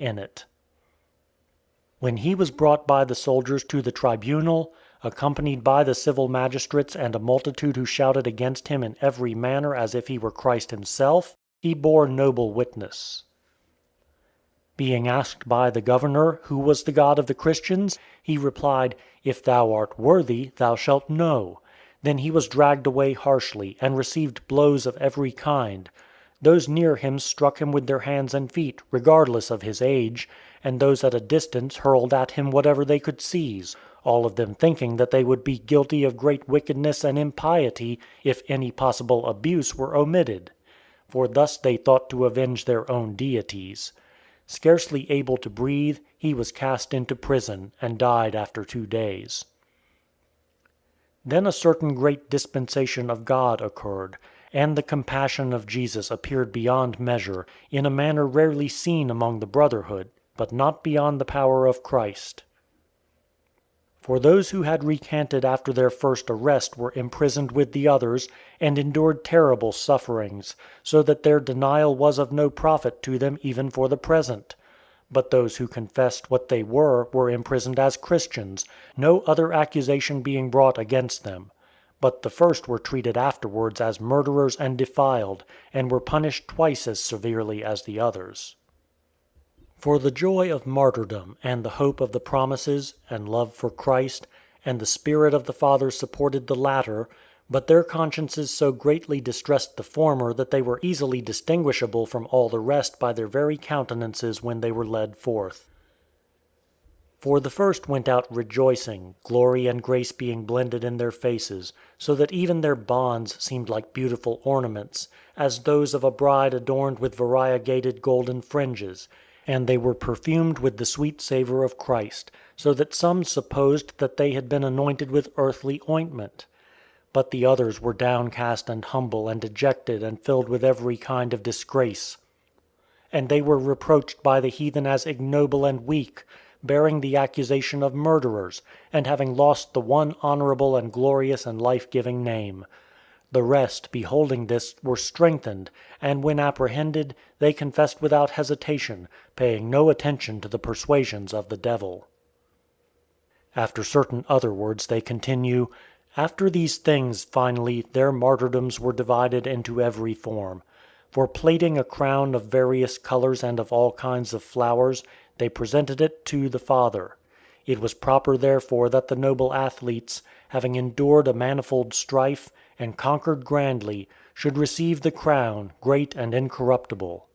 in it. When he was brought by the soldiers to the tribunal, accompanied by the civil magistrates and a multitude who shouted against him in every manner as if he were Christ himself, he bore noble witness. Being asked by the governor who was the God of the Christians, he replied, "If thou art worthy, thou shalt know." Then he was dragged away harshly, and received blows of every kind. Those near him struck him with their hands and feet, regardless of his age, and those at a distance hurled at him whatever they could seize, all of them thinking that they would be guilty of great wickedness and impiety if any possible abuse were omitted. For thus they thought to avenge their own deities. Scarcely able to breathe, he was cast into prison, and died after 2 days. Then a certain great dispensation of God occurred, and the compassion of Jesus appeared beyond measure, in a manner rarely seen among the brotherhood, but not beyond the power of Christ. For those who had recanted after their first arrest were imprisoned with the others, and endured terrible sufferings, so that their denial was of no profit to them even for the present. But those who confessed what they were imprisoned as Christians, no other accusation being brought against them. But the first were treated afterwards as murderers and defiled, and were punished twice as severely as the others. For the joy of martyrdom, and the hope of the promises, and love for Christ, and the Spirit of the Father supported the latter, but their consciences so greatly distressed the former that they were easily distinguishable from all the rest by their very countenances when they were led forth. For the first went out rejoicing, glory and grace being blended in their faces, so that even their bonds seemed like beautiful ornaments, as those of a bride adorned with variegated golden fringes, and they were perfumed with the sweet savour of Christ, so that some supposed that they had been anointed with earthly ointment. But the others were downcast and humble and dejected and filled with every kind of disgrace. And they were reproached by the heathen as ignoble and weak, bearing the accusation of murderers, and having lost the one honourable and glorious and life-giving name. The rest, beholding this, were strengthened, and when apprehended, they confessed without hesitation, paying no attention to the persuasions of the devil. After certain other words they continue, "After these things, finally, their martyrdoms were divided into every form. For plaiting a crown of various colours and of all kinds of flowers, they presented it to the Father. It was proper therefore that the noble athletes, having endured a manifold strife, and conquered grandly, should receive the crown, great and incorruptible.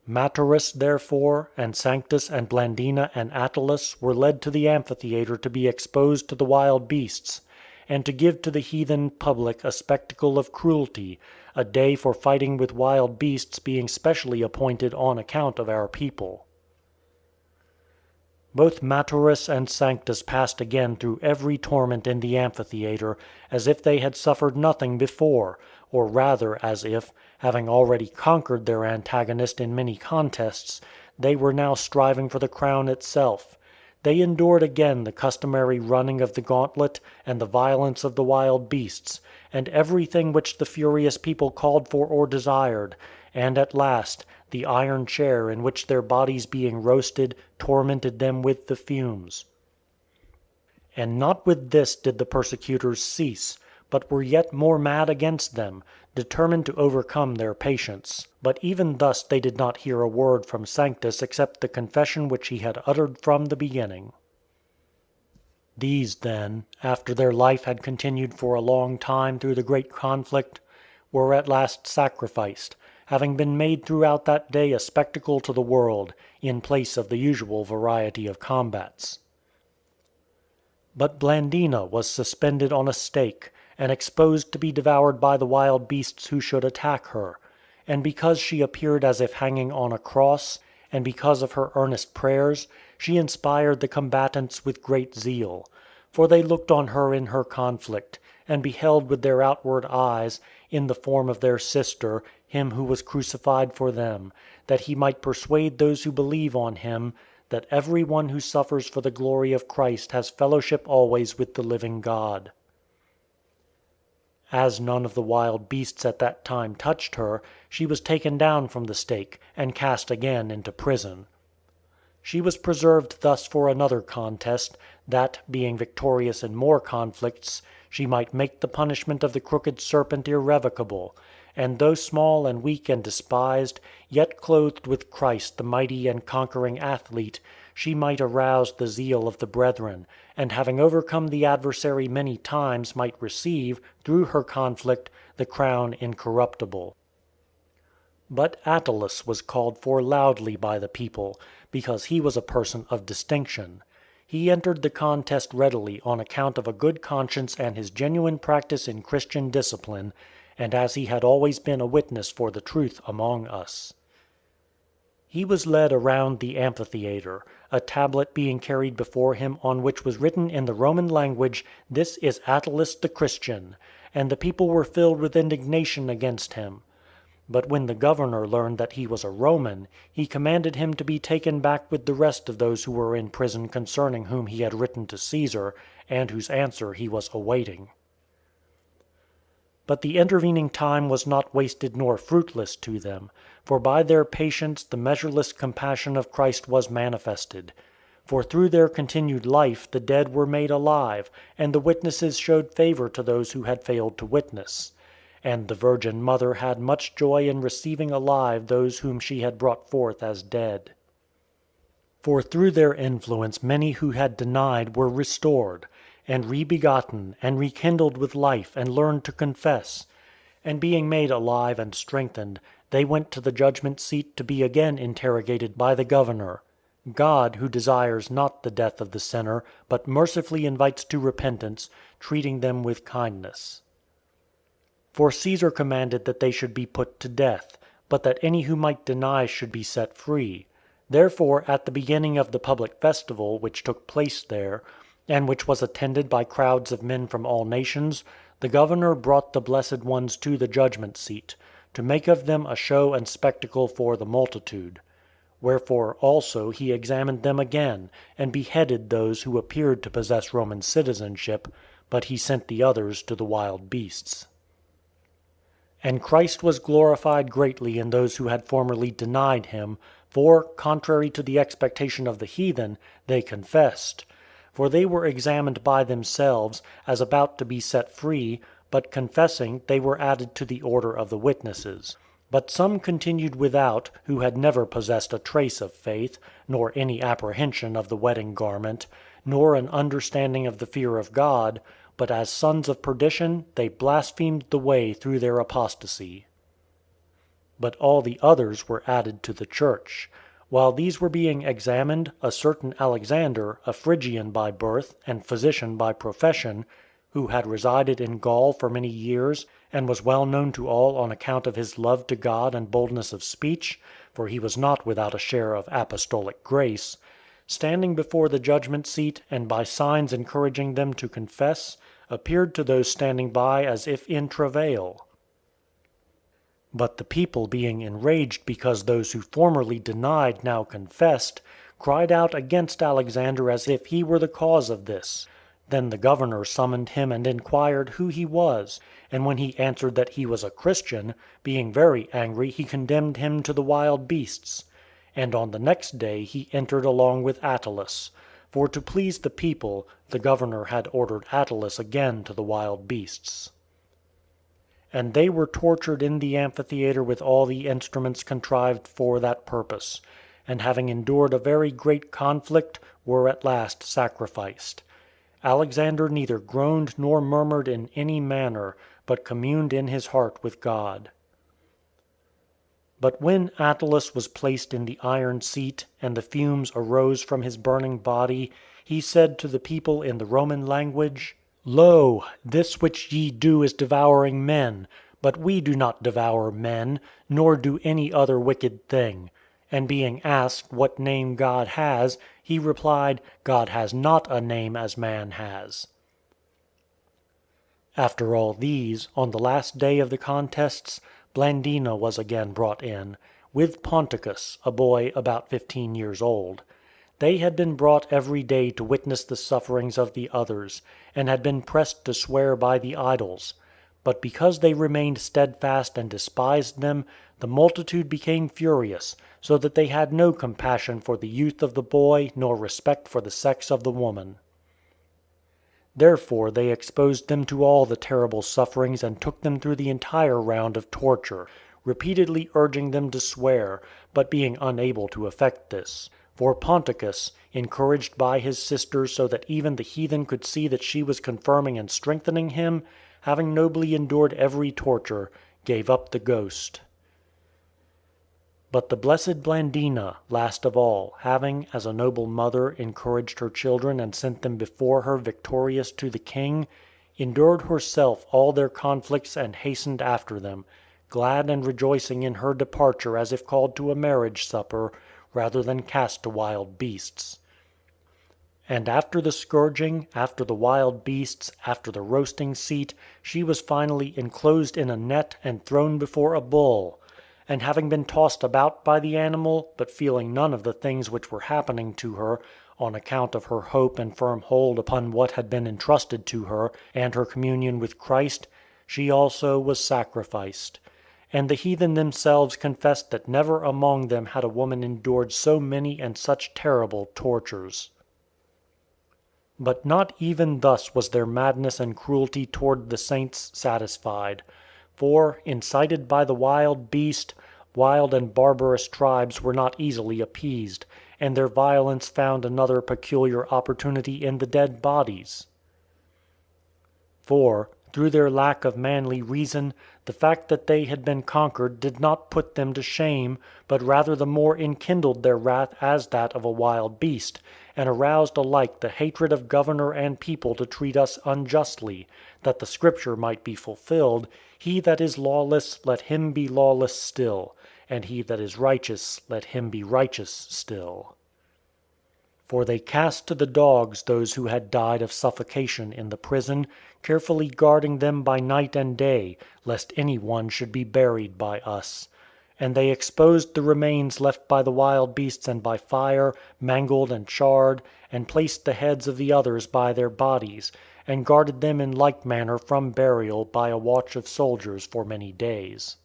Maturus, therefore, and Sanctus, and Blandina, and Attalus were led to the amphitheatre to be exposed to the wild beasts, and to give to the heathen public a spectacle of cruelty, a day for fighting with wild beasts being specially appointed on account of our people. Both Maturus and Sanctus passed again through every torment in the amphitheatre, as if they had suffered nothing before, or rather as if, having already conquered their antagonist in many contests, they were now striving for the crown itself. They endured again the customary running of the gauntlet, and the violence of the wild beasts, and everything which the furious people called for or desired, and at last, the iron chair in which their bodies being roasted, tormented them with the fumes. And not with this did the persecutors cease, but were yet more mad against them, determined to overcome their patience. But even thus they did not hear a word from Sanctus except the confession which he had uttered from the beginning. These then, after their life had continued for a long time through the great conflict, were at last sacrificed, having been made throughout that day a spectacle to the world, in place of the usual variety of combats. But Blandina was suspended on a stake, and exposed to be devoured by the wild beasts who should attack her. And because she appeared as if hanging on a cross, and because of her earnest prayers, she inspired the combatants with great zeal. For they looked on her in her conflict, and beheld with their outward eyes, in the form of their sister, him who was crucified for them, that he might persuade those who believe on him, that every one who suffers for the glory of Christ has fellowship always with the living God. As none of the wild beasts at that time touched her, she was taken down from the stake, and cast again into prison. She was preserved thus for another contest, that, being victorious in more conflicts, she might make the punishment of the crooked serpent irrevocable; and though small and weak and despised, yet clothed with Christ the mighty and conquering athlete, she might arouse the zeal of the brethren, and having overcome the adversary many times might receive, through her conflict, the crown incorruptible. But Attalus was called for loudly by the people, because he was a person of distinction. He entered the contest readily on account of a good conscience and his genuine practice in Christian discipline, and as he had always been a witness for the truth among us. He was led around the amphitheatre, a tablet being carried before him on which was written in the Roman language, "This is Attalus the Christian," and the people were filled with indignation against him. But when the governor learned that he was a Roman, he commanded him to be taken back with the rest of those who were in prison concerning whom he had written to Caesar, and whose answer he was awaiting. But the intervening time was not wasted nor fruitless to them, for by their patience the measureless compassion of Christ was manifested. For through their continued life the dead were made alive, and the witnesses showed favor to those who had failed to witness. And the Virgin Mother had much joy in receiving alive those whom she had brought forth as dead. For through their influence many who had denied were restored, and rebegotten, and rekindled with life, and learned to confess. And being made alive and strengthened, they went to the judgment seat to be again interrogated by the governor. God, who desires not the death of the sinner, but mercifully invites to repentance, treating them with kindness. For Caesar commanded that they should be put to death, but that any who might deny should be set free. Therefore at the beginning of the public festival which took place there, and which was attended by crowds of men from all nations, the governor brought the blessed ones to the judgment seat, to make of them a show and spectacle for the multitude. Wherefore also he examined them again, and beheaded those who appeared to possess Roman citizenship, but he sent the others to the wild beasts. And Christ was glorified greatly in those who had formerly denied him, for, contrary to the expectation of the heathen, they confessed. For they were examined by themselves, as about to be set free, but confessing, they were added to the order of the witnesses. But some continued without, who had never possessed a trace of faith, nor any apprehension of the wedding garment, nor an understanding of the fear of God, but as sons of perdition they blasphemed the way through their apostasy. But all the others were added to the church. While these were being examined, a certain Alexander, a Phrygian by birth, and physician by profession, who had resided in Gaul for many years, and was well known to all on account of his love to God and boldness of speech, for he was not without a share of apostolic grace, standing before the judgment seat, and by signs encouraging them to confess, appeared to those standing by as if in travail. But the people being enraged because those who formerly denied now confessed, cried out against Alexander as if he were the cause of this. Then the governor summoned him and inquired who he was, and when he answered that he was a Christian, being very angry he condemned him to the wild beasts. And on the next day he entered along with Attalus. For to please the people, the governor had ordered Attalus again to the wild beasts. And they were tortured in the amphitheatre with all the instruments contrived for that purpose, and having endured a very great conflict, were at last sacrificed. Alexander neither groaned nor murmured in any manner, but communed in his heart with God. But when Attalus was placed in the iron seat, and the fumes arose from his burning body, he said to the people in the Roman language, "Lo, this which ye do is devouring men, but we do not devour men, nor do any other wicked thing." And being asked what name God has, he replied, "God has not a name as man has." After all these, on the last day of the contests, Blandina was again brought in, with Ponticus, a boy about 15 years old. They had been brought every day to witness the sufferings of the others, and had been pressed to swear by the idols. But because they remained steadfast and despised them, the multitude became furious, so that they had no compassion for the youth of the boy, nor respect for the sex of the woman. Therefore they exposed them to all the terrible sufferings and took them through the entire round of torture, repeatedly urging them to swear, but being unable to effect this. For Ponticus, encouraged by his sisters so that even the heathen could see that she was confirming and strengthening him, having nobly endured every torture, gave up the ghost. But the blessed Blandina, last of all, having, as a noble mother, encouraged her children and sent them before her victorious to the king, endured herself all their conflicts and hastened after them, glad and rejoicing in her departure as if called to a marriage supper, rather than cast to wild beasts. And after the scourging, after the wild beasts, after the roasting seat, she was finally enclosed in a net and thrown before a bull. And having been tossed about by the animal, but feeling none of the things which were happening to her, on account of her hope and firm hold upon what had been entrusted to her, and her communion with Christ, she also was sacrificed. And the heathen themselves confessed that never among them had a woman endured so many and such terrible tortures. But not even thus was their madness and cruelty toward the saints satisfied. For, incited by the wild beast, wild and barbarous tribes were not easily appeased, and their violence found another peculiar opportunity in the dead bodies. For, through their lack of manly reason, the fact that they had been conquered did not put them to shame, but rather the more enkindled their wrath as that of a wild beast, and aroused alike the hatred of governor and people to treat us unjustly, that the Scripture might be fulfilled, "He that is lawless, let him be lawless still; and he that is righteous, let him be righteous still." For they cast to the dogs those who had died of suffocation in the prison, carefully guarding them by night and day, lest any one should be buried by us. And they exposed the remains left by the wild beasts and by fire, mangled and charred, and placed the heads of the others by their bodies, and guarded them in like manner from burial by a watch of soldiers for many days.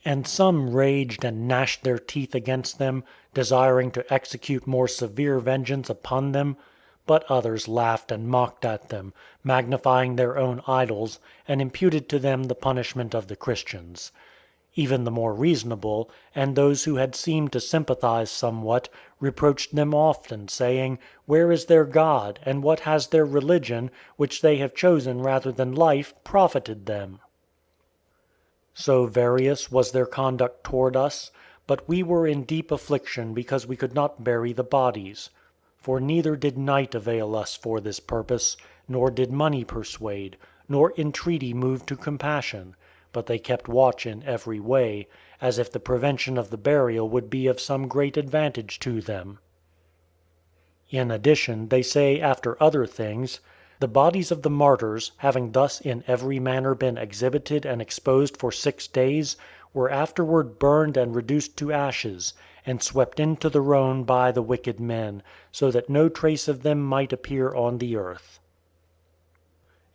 And some raged and gnashed their teeth against them, desiring to execute more severe vengeance upon them. But others laughed and mocked at them, magnifying their own idols, and imputed to them the punishment of the Christians. Even the more reasonable, and those who had seemed to sympathize somewhat, reproached them often, saying, "Where is their God, and what has their religion, which they have chosen rather than life, profited them?" So various was their conduct toward us, but we were in deep affliction because we could not bury the bodies. For neither did night avail us for this purpose, nor did money persuade, nor entreaty move to compassion, but they kept watch in every way, as if the prevention of the burial would be of some great advantage to them. In addition, they say after other things, "The bodies of the martyrs, having thus in every manner been exhibited and exposed for 6 days, were afterward burned and reduced to ashes, and swept into the Rhone by the wicked men, so that no trace of them might appear on the earth."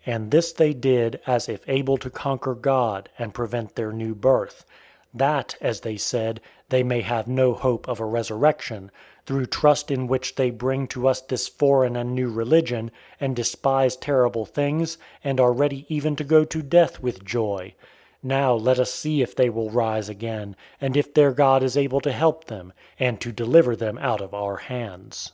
And this they did as if able to conquer God, and prevent their new birth; that, as they said, they may have no hope of a resurrection, through trust in which they bring to us this foreign and new religion, and despise terrible things, and are ready even to go to death with joy. Now let us see if they will rise again, and if their God is able to help them, and to deliver them out of our hands.